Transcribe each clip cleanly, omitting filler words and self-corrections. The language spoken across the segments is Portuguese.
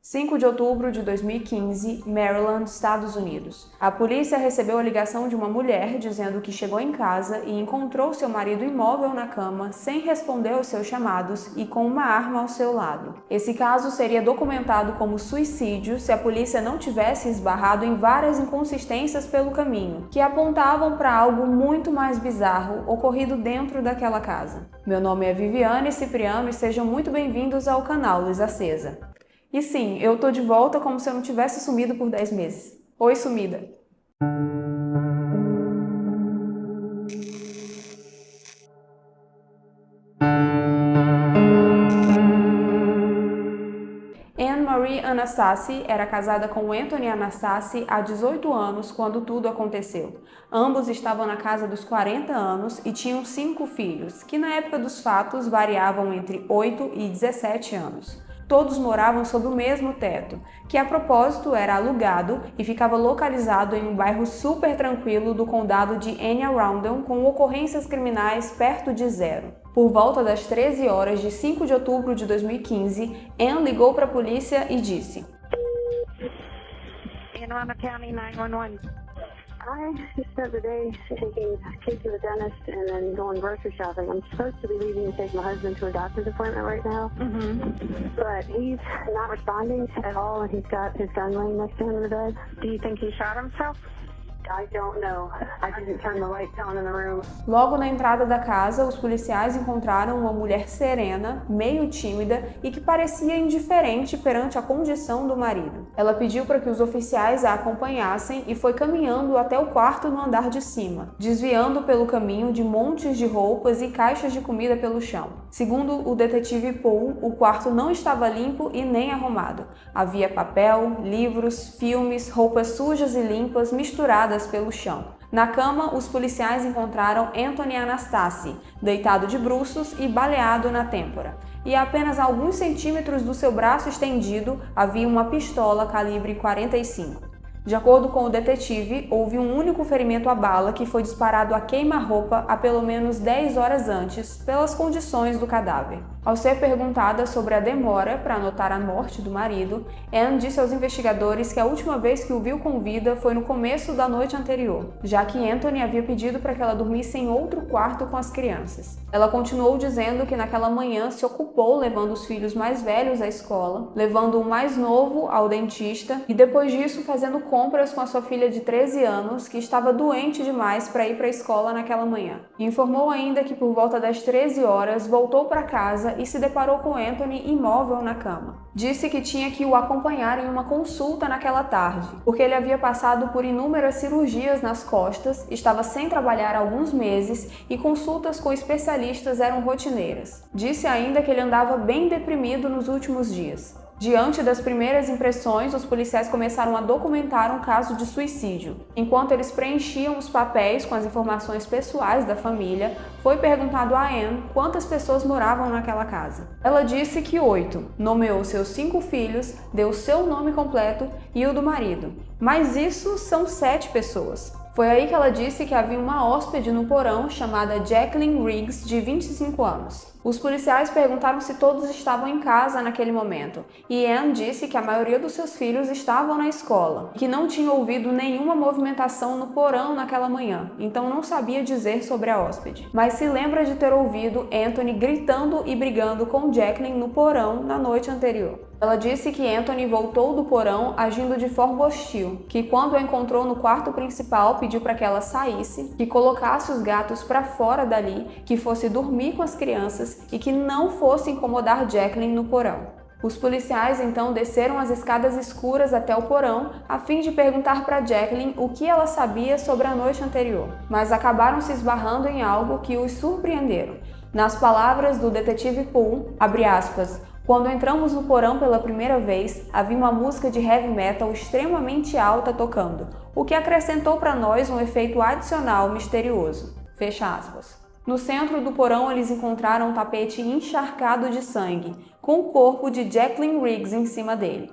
5 de outubro de 2015, Maryland, Estados Unidos. A polícia recebeu a ligação de uma mulher dizendo que chegou em casa e encontrou seu marido imóvel na cama, sem responder aos seus chamados e com uma arma ao seu lado. Esse caso seria documentado como suicídio se a polícia não tivesse esbarrado em várias inconsistências pelo caminho, que apontavam para algo muito mais bizarro ocorrido dentro daquela casa. Meu nome é Viviane Cipriano e sejam muito bem-vindos ao canal Luz Acesa. E sim, eu tô de volta como se eu não tivesse sumido por 10 meses. Oi, sumida! Anne Marie Anastasi era casada com Anthony Anastasi há 18 anos quando tudo aconteceu. Ambos estavam na casa dos 40 anos e tinham 5 filhos, que na época dos fatos variavam entre 8 e 17 anos. Todos moravam sob o mesmo teto, que a propósito era alugado e ficava localizado em um bairro super tranquilo do condado de Anne Arundel, com ocorrências criminais perto de zero. Por volta das 13 horas de 5 de outubro de 2015, Anne ligou para a polícia e disse: Anne Arundel County 911. I just spent the day taking kids to the dentist and then going grocery shopping. I'm supposed to be leaving to take my husband to a doctor's appointment right now, but he's not responding at all, and he's got his gun laying next to him in the bed. Do you think he shot himself? I don't know. I didn't turn the lights on in the room. Logo na entrada da casa, os policiais encontraram uma mulher serena, meio tímida e que parecia indiferente perante a condição do marido. Ela pediu para que os oficiais a acompanhassem e foi caminhando até o quarto no andar de cima, desviando pelo caminho de montes de roupas e caixas de comida pelo chão. Segundo o detetive Paul, o quarto não estava limpo e nem arrumado. Havia papel, livros, filmes, roupas sujas e limpas misturadas pelo chão. Na cama, os policiais encontraram Anthony Anastasi, deitado de bruços e baleado na têmpora. E a apenas alguns centímetros do seu braço estendido havia uma pistola calibre 45. De acordo com o detetive, houve um único ferimento à bala que foi disparado a queima-roupa há pelo menos 10 horas antes, pelas condições do cadáver. Ao ser perguntada sobre a demora para anotar a morte do marido, Anne disse aos investigadores que a última vez que o viu com vida foi no começo da noite anterior, já que Anthony havia pedido para que ela dormisse em outro quarto com as crianças. Ela continuou dizendo que naquela manhã se ocupou levando os filhos mais velhos à escola, levando o mais novo ao dentista e depois disso fazendo compras com a sua filha de 13 anos, que estava doente demais para ir para a escola naquela manhã. E informou ainda que por volta das 13 horas voltou para casa e se deparou com Anthony imóvel na cama. Disse que tinha que o acompanhar em uma consulta naquela tarde, porque ele havia passado por inúmeras cirurgias nas costas, estava sem trabalhar há alguns meses e consultas com especialistas eram rotineiras. Disse ainda que ele andava bem deprimido nos últimos dias. Diante das primeiras impressões, os policiais começaram a documentar um caso de suicídio. Enquanto eles preenchiam os papéis com as informações pessoais da família, foi perguntado a Anne quantas pessoas moravam naquela casa. Ela disse que 8, nomeou seus 5 filhos, deu seu nome completo e o do marido. Mas isso são 7 pessoas. Foi aí que ela disse que havia uma hóspede no porão chamada Jacqueline Riggs, de 25 anos. Os policiais perguntaram se todos estavam em casa naquele momento, e Anne disse que a maioria dos seus filhos estavam na escola, que não tinha ouvido nenhuma movimentação no porão naquela manhã, então não sabia dizer sobre a hóspede. Mas se lembra de ter ouvido Anthony gritando e brigando com Jacqueline no porão na noite anterior. Ela disse que Anthony voltou do porão agindo de forma hostil, que quando a encontrou no quarto principal pediu para que ela saísse, que colocasse os gatos para fora dali, que fosse dormir com as crianças e que não fosse incomodar Jacqueline no porão. Os policiais então desceram as escadas escuras até o porão a fim de perguntar para Jacqueline o que ela sabia sobre a noite anterior, mas acabaram se esbarrando em algo que os surpreenderam. Nas palavras do detetive Paul, abre aspas, quando entramos no porão pela primeira vez, havia uma música de heavy metal extremamente alta tocando, o que acrescentou para nós um efeito adicional misterioso. Fecha aspas. No centro do porão, eles encontraram um tapete encharcado de sangue, com o corpo de Jacqueline Riggs em cima dele.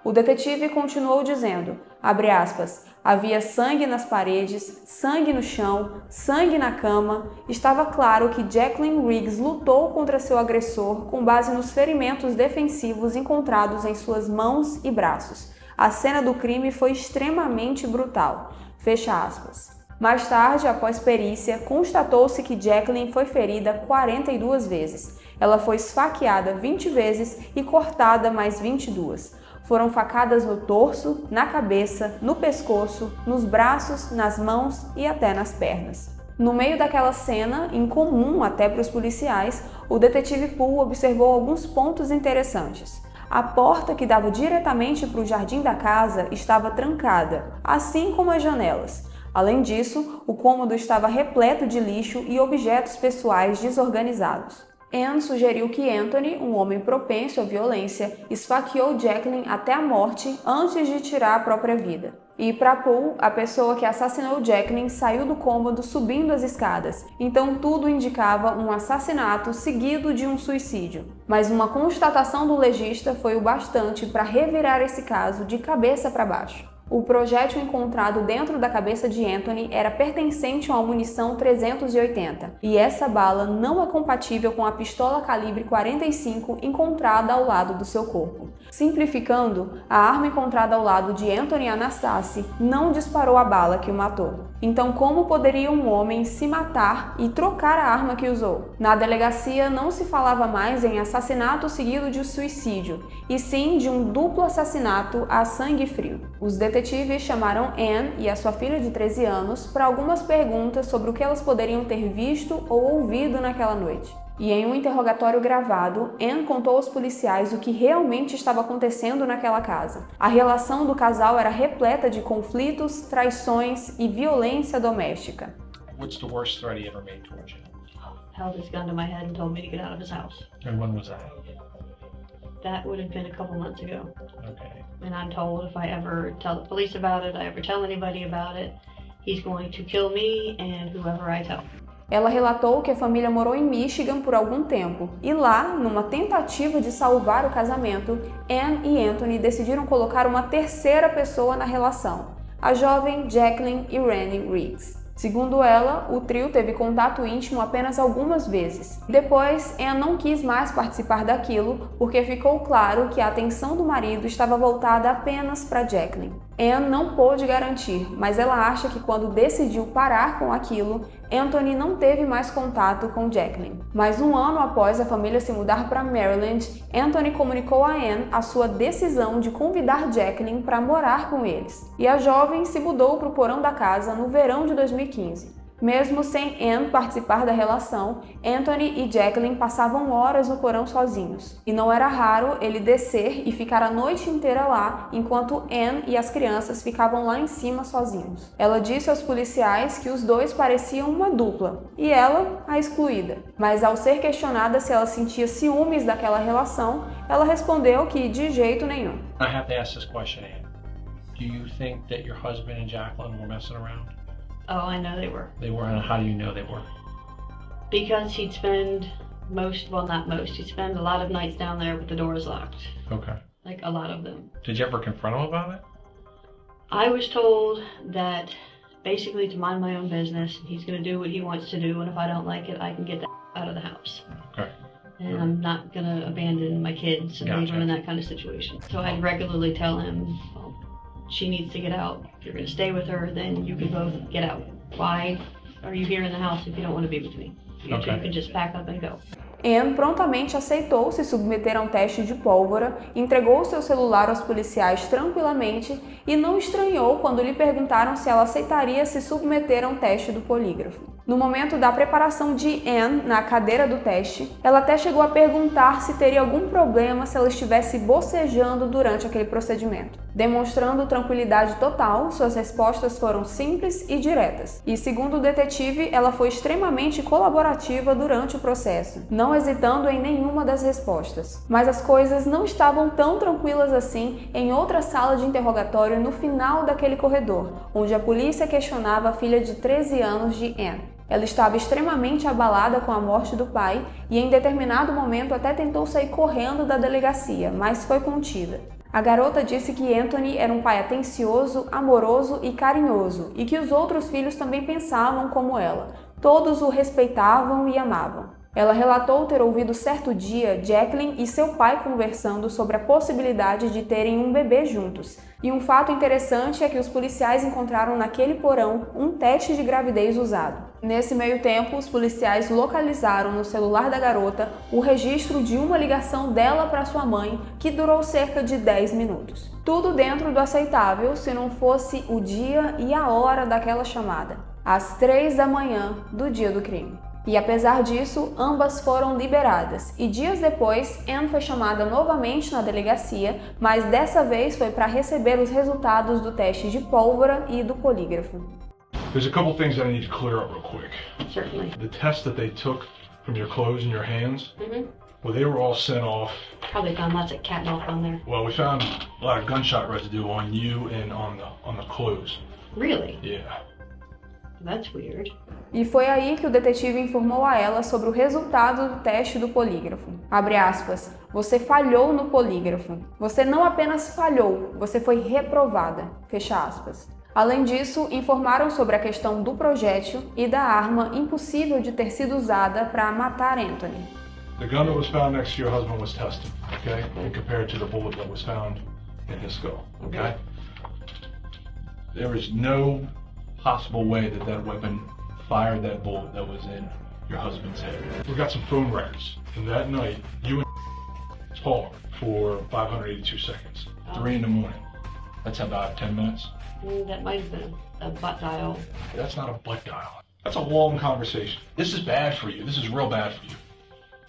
O detetive continuou dizendo, abre aspas, havia sangue nas paredes, sangue no chão, sangue na cama. Estava claro que Jacqueline Riggs lutou contra seu agressor com base nos ferimentos defensivos encontrados em suas mãos e braços. A cena do crime foi extremamente brutal. Fecha aspas. Mais tarde, após perícia, constatou-se que Jacqueline foi ferida 42 vezes. Ela foi esfaqueada 20 vezes e cortada mais 22. Foram facadas no torso, na cabeça, no pescoço, nos braços, nas mãos e até nas pernas. No meio daquela cena, incomum até para os policiais, o detetive Poole observou alguns pontos interessantes. A porta que dava diretamente para o jardim da casa estava trancada, assim como as janelas. Além disso, o cômodo estava repleto de lixo e objetos pessoais desorganizados. Anne sugeriu que Anthony, um homem propenso à violência, esfaqueou Jacqueline até a morte antes de tirar a própria vida. E para Poole, a pessoa que assassinou Jacqueline saiu do cômodo subindo as escadas, então tudo indicava um assassinato seguido de um suicídio. Mas uma constatação do legista foi o bastante para revirar esse caso de cabeça para baixo. O projétil encontrado dentro da cabeça de Anthony era pertencente a uma munição 380, e essa bala não é compatível com a pistola calibre 45 encontrada ao lado do seu corpo. Simplificando, a arma encontrada ao lado de Anthony Anastasi não disparou a bala que o matou. Então, como poderia um homem se matar e trocar a arma que usou? Na delegacia não se falava mais em assassinato seguido de suicídio, e sim de um duplo assassinato a sangue frio. Os detetives chamaram Anne e a sua filha de 13 anos para algumas perguntas sobre o que elas poderiam ter visto ou ouvido naquela noite. E em um interrogatório gravado, Anne contou aos policiais o que realmente estava acontecendo naquela casa. A relação do casal era repleta de conflitos, traições e violência doméstica. What's the worst threat he ever made towards you? Held his gun to my head and told me to get out of his house. And when was that? That would have been a couple months ago. Okay. And I'm told if I ever tell the police about it, I ever tell anybody about it, he's going to kill me and whoever I tell. Ela relatou que a família morou em Michigan por algum tempo, e lá, numa tentativa de salvar o casamento, Anne e Anthony decidiram colocar uma terceira pessoa na relação, a jovem Jacqueline Irene Riggs. Segundo ela, o trio teve contato íntimo apenas algumas vezes. Depois, Anne não quis mais participar daquilo porque ficou claro que a atenção do marido estava voltada apenas para Jacqueline. Anne não pôde garantir, mas ela acha que quando decidiu parar com aquilo, Anthony não teve mais contato com Jacqueline. Mas um ano após a família se mudar para Maryland, Anthony comunicou a Anne a sua decisão de convidar Jacqueline para morar com eles. E a jovem se mudou para o porão da casa no verão de 2015. Mesmo sem Anne participar da relação, Anthony e Jacqueline passavam horas no porão sozinhos. E não era raro ele descer e ficar a noite inteira lá, enquanto Anne e as crianças ficavam lá em cima sozinhos. Ela disse aos policiais que os dois pareciam uma dupla, e ela a excluída. Mas ao ser questionada se ela sentia ciúmes daquela relação, ela respondeu que de jeito nenhum. I have to ask this question, Anne. Do you think that your husband and Jacqueline were messing around? Oh, I know they were. They were, and how do you know they were? Because he'd spend he'd spend a lot of nights down there with the doors locked. Okay. Like a lot of them. Did you ever confront him about it? I was told that basically to mind my own business, he's going to do what he wants to do, and if I don't like it, I can get the out of the house. Okay. And I'm not going to abandon my kids and leave them in that kind of situation. So I'd regularly tell him, well, she needs to get out. If you're going to stay with her, then you can both get out. Why are you here in the house if you don't want to be with me? You can just pack up and go. Anne prontamente aceitou se submeter a um teste de pólvora, entregou seu celular aos policiais tranquilamente e não estranhou quando lhe perguntaram se ela aceitaria se submeter a um teste do polígrafo. No momento da preparação de Anne na cadeira do teste, ela até chegou a perguntar se teria algum problema se ela estivesse bocejando durante aquele procedimento. Demonstrando tranquilidade total, suas respostas foram simples e diretas. E segundo o detetive, ela foi extremamente colaborativa durante o processo, não hesitando em nenhuma das respostas. Mas as coisas não estavam tão tranquilas assim em outra sala de interrogatório no final daquele corredor, onde a polícia questionava a filha de 13 anos de Anne. Ela estava extremamente abalada com a morte do pai e em determinado momento até tentou sair correndo da delegacia, mas foi contida. A garota disse que Anthony era um pai atencioso, amoroso e carinhoso, e que os outros filhos também pensavam como ela. Todos o respeitavam e amavam. Ela relatou ter ouvido certo dia Jacqueline e seu pai conversando sobre a possibilidade de terem um bebê juntos. E um fato interessante é que os policiais encontraram naquele porão um teste de gravidez usado. Nesse meio tempo, os policiais localizaram no celular da garota o registro de uma ligação dela para sua mãe, que durou cerca de 10 minutos. Tudo dentro do aceitável se não fosse o dia e a hora daquela chamada, às 3 da manhã do dia do crime. E apesar disso, ambas foram liberadas, e dias depois, Anne foi chamada novamente na delegacia, mas dessa vez foi para receber os resultados do teste de pólvora e do polígrafo. There's a couple things I need to clear up real quick. Certainly. The test that they took from your clothes and your hands, well, they were all sent off. Probably found lots of cat milk on there. Well, we found a lot of gunshot residue on you and on the clothes. Really? Yeah. That's weird. E foi aí que o detetive informou a ela sobre o resultado do teste do polígrafo. Abre aspas, você falhou no polígrafo. Você não apenas falhou, você foi reprovada. Fecha aspas. Além disso, informaram sobre a questão do projétil e da arma impossível de ter sido usada para matar Anthony. The gun that was found next to your husband was tested, okay? And compared to the bullet that was found in his skull, okay? There is no possible way that that weapon fired that bullet that was in your husband's head. We've got some phone records. And that night, you and talked for 582 seconds, 3 in the morning. That's about 10 minutes. That might have been a butt dial. That's not a butt dial. That's a long conversation. This is bad for you. This is real bad for you.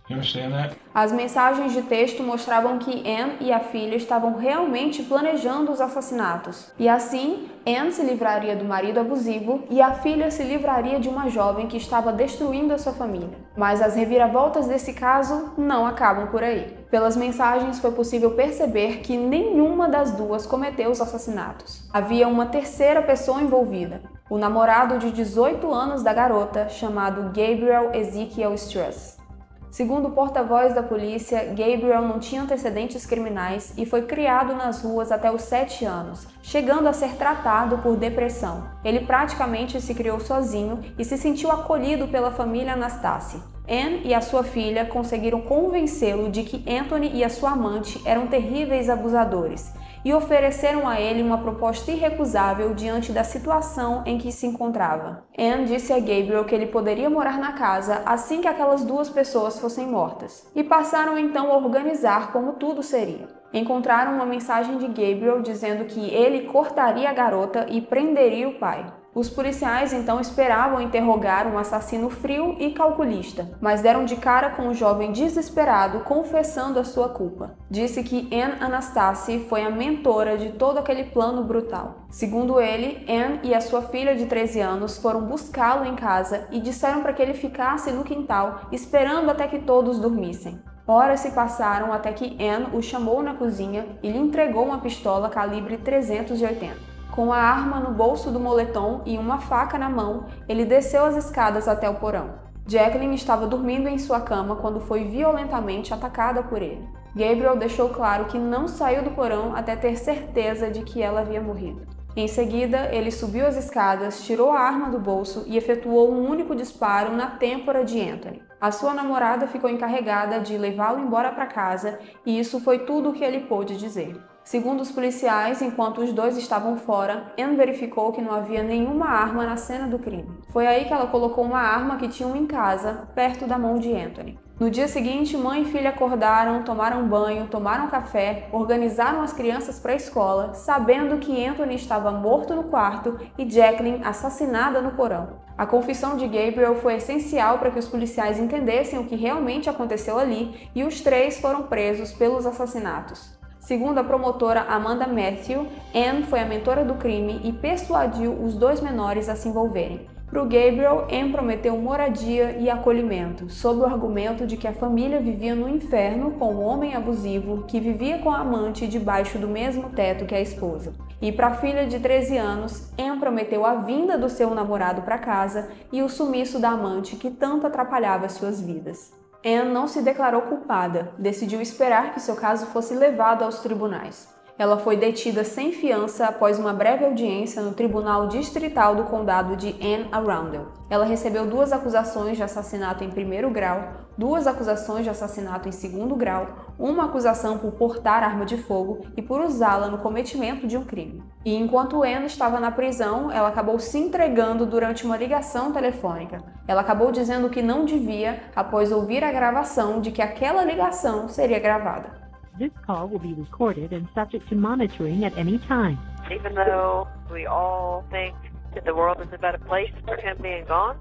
You understand that? As mensagens de texto mostravam que Anne e a filha estavam realmente planejando os assassinatos. E assim, Anne se livraria do marido abusivo e a filha se livraria de uma jovem que estava destruindo a sua família. Mas as reviravoltas desse caso não acabam por aí. Pelas mensagens foi possível perceber que nenhuma das duas cometeu os assassinatos. Havia uma terceira pessoa envolvida, o namorado de 18 anos da garota, chamado Gabriel Ezekiel Struss. Segundo o porta-voz da polícia, Gabriel não tinha antecedentes criminais e foi criado nas ruas até os 7 anos, chegando a ser tratado por depressão. Ele praticamente se criou sozinho e se sentiu acolhido pela família Anastácia. Anne e a sua filha conseguiram convencê-lo de que Anthony e a sua amante eram terríveis abusadores e ofereceram a ele uma proposta irrecusável diante da situação em que se encontrava. Anne disse a Gabriel que ele poderia morar na casa assim que aquelas duas pessoas fossem mortas, e passaram então a organizar como tudo seria. Encontraram uma mensagem de Gabriel dizendo que ele cortaria a garota e prenderia o pai. Os policiais então esperavam interrogar um assassino frio e calculista, mas deram de cara com um jovem desesperado confessando a sua culpa. Disse que Anne Anastácia foi a mentora de todo aquele plano brutal. Segundo ele, Anne e a sua filha de 13 anos foram buscá-lo em casa e disseram para que ele ficasse no quintal, esperando até que todos dormissem. Horas se passaram até que Anne o chamou na cozinha e lhe entregou uma pistola calibre 380. Com a arma no bolso do moletom e uma faca na mão, ele desceu as escadas até o porão. Jacqueline estava dormindo em sua cama quando foi violentamente atacada por ele. Gabriel deixou claro que não saiu do porão até ter certeza de que ela havia morrido. Em seguida, ele subiu as escadas, tirou a arma do bolso e efetuou um único disparo na têmpora de Anthony. A sua namorada ficou encarregada de levá-lo embora para casa e isso foi tudo o que ele pôde dizer. Segundo os policiais, enquanto os dois estavam fora, Anne verificou que não havia nenhuma arma na cena do crime. Foi aí que ela colocou uma arma que tinham em casa, perto da mão de Anthony. No dia seguinte, mãe e filha acordaram, tomaram banho, tomaram café, organizaram as crianças para a escola, sabendo que Anthony estava morto no quarto e Jacqueline assassinada no porão. A confissão de Gabriel foi essencial para que os policiais entendessem o que realmente aconteceu ali e os três foram presos pelos assassinatos. Segundo a promotora Amanda Matthew, Anne foi a mentora do crime e persuadiu os dois menores a se envolverem. Para o Gabriel, Anne prometeu moradia e acolhimento, sob o argumento de que a família vivia no inferno com um homem abusivo que vivia com a amante debaixo do mesmo teto que a esposa. E para a filha de 13 anos, Anne prometeu a vinda do seu namorado para casa e o sumiço da amante que tanto atrapalhava suas vidas. Anne não se declarou culpada, decidiu esperar que seu caso fosse levado aos tribunais. Ela foi detida sem fiança após uma breve audiência no Tribunal Distrital do Condado de Anne Arundel. Ela recebeu 2 acusações de assassinato em primeiro grau, 2 acusações de assassinato em segundo grau, uma acusação por portar arma de fogo e por usá-la no cometimento de um crime. E enquanto Anne estava na prisão, ela acabou se entregando durante uma ligação telefônica. Ela acabou dizendo que não devia após ouvir a gravação de que aquela ligação seria gravada. This call will be recorded and subject to monitoring at any time. Even though we all think that the world is a better place for him being gone,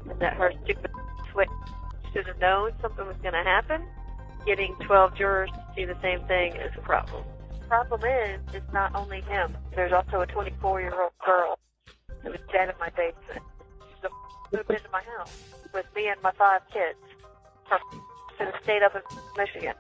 and that her stupid switch should have known something was going to happen, getting 12 jurors to see the same thing is a problem. The problem is, it's not only him. There's also a 24-year-old girl that was dead in my basement. She moved into my house with me and my 5 kids from to the state of Michigan.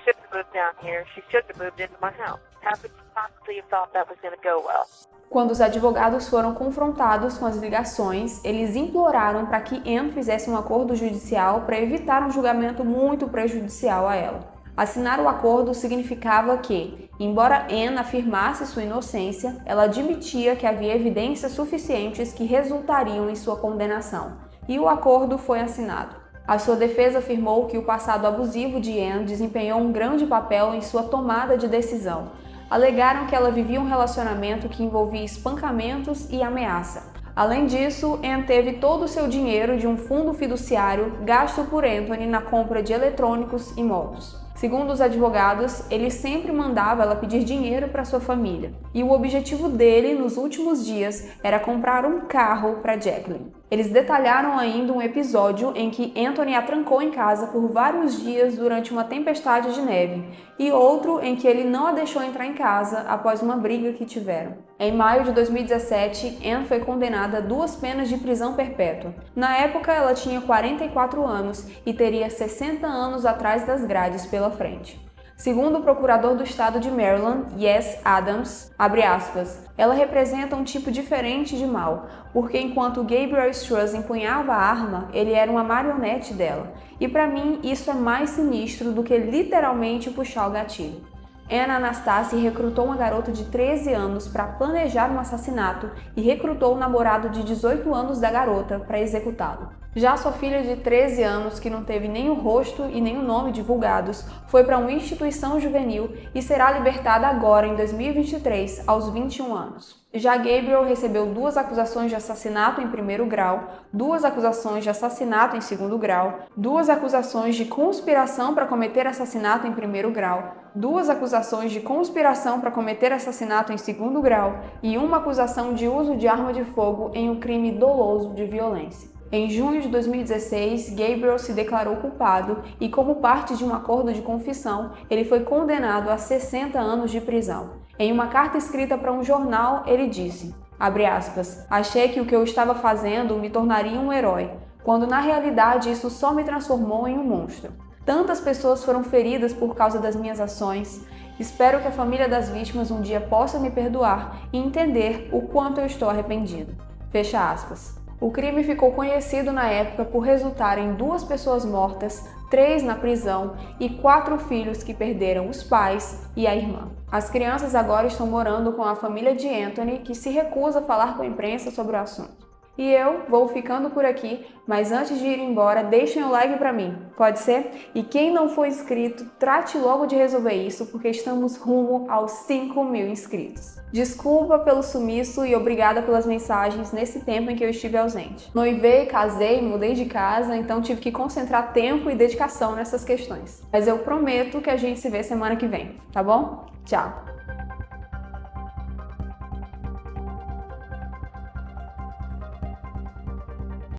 She shouldn't have moved down here. She should have moved into my house. How could you possibly have thought that was going to go well? Quando os advogados foram confrontados com as ligações, eles imploraram para que Anne fizesse um acordo judicial para evitar um julgamento muito prejudicial a ela. Assinar o acordo significava que, embora Anne afirmasse sua inocência, ela admitia que havia evidências suficientes que resultariam em sua condenação, e o acordo foi assinado. A sua defesa afirmou que o passado abusivo de Anne desempenhou um grande papel em sua tomada de decisão. Alegaram que ela vivia um relacionamento que envolvia espancamentos e ameaça. Além disso, Anne teve todo o seu dinheiro de um fundo fiduciário gasto por Anthony na compra de eletrônicos e motos. Segundo os advogados, ele sempre mandava ela pedir dinheiro para sua família, e o objetivo dele nos últimos dias era comprar um carro para Jacqueline. Eles detalharam ainda um episódio em que Anthony a trancou em casa por vários dias durante uma tempestade de neve, e outro em que ele não a deixou entrar em casa após uma briga que tiveram. Em maio de 2017, Anne foi condenada a 2 penas de prisão perpétua. Na época, ela tinha 44 anos e teria 60 anos atrás das grades pela frente. Segundo o procurador do estado de Maryland, Yes Adams, abre aspas, ela representa um tipo diferente de mal, porque enquanto Gabriel Struz empunhava a arma, ele era uma marionete dela. E para mim, isso é mais sinistro do que literalmente puxar o gatilho. Anne Anastasi recrutou uma garota de 13 anos para planejar um assassinato e recrutou o namorado de 18 anos da garota para executá-lo. Já sua filha de 13 anos, que não teve nem o rosto e nem o nome divulgados, foi para uma instituição juvenil e será libertada agora em 2023, aos 21 anos. Já Gabriel recebeu 2 acusações de assassinato em primeiro grau, 2 acusações de assassinato em segundo grau, 2 acusações de conspiração para cometer assassinato em primeiro grau, 2 acusações de conspiração para cometer assassinato em segundo grau e 1 acusação de uso de arma de fogo em um crime doloso de violência. Em junho de 2016, Gabriel se declarou culpado e, como parte de um acordo de confissão, ele foi condenado a 60 anos de prisão. Em uma carta escrita para um jornal, ele disse, abre aspas, achei que o que eu estava fazendo me tornaria um herói, quando na realidade isso só me transformou em um monstro. Tantas pessoas foram feridas por causa das minhas ações. Espero que a família das vítimas um dia possa me perdoar e entender o quanto eu estou arrependido. Fecha aspas. O crime ficou conhecido na época por resultar em 2 pessoas mortas, 3 na prisão e 4 filhos que perderam os pais e a irmã. As crianças agora estão morando com a família de Anthony, que se recusa a falar com a imprensa sobre o assunto. E eu vou ficando por aqui, mas antes de ir embora, deixem o like pra mim, pode ser? E quem não for inscrito, trate logo de resolver isso, porque estamos rumo aos 5.000 inscritos. Desculpa pelo sumiço e obrigada pelas mensagens nesse tempo em que eu estive ausente. Noivei, casei, mudei de casa, então tive que concentrar tempo e dedicação nessas questões. Mas eu prometo que a gente se vê semana que vem, tá bom? Tchau!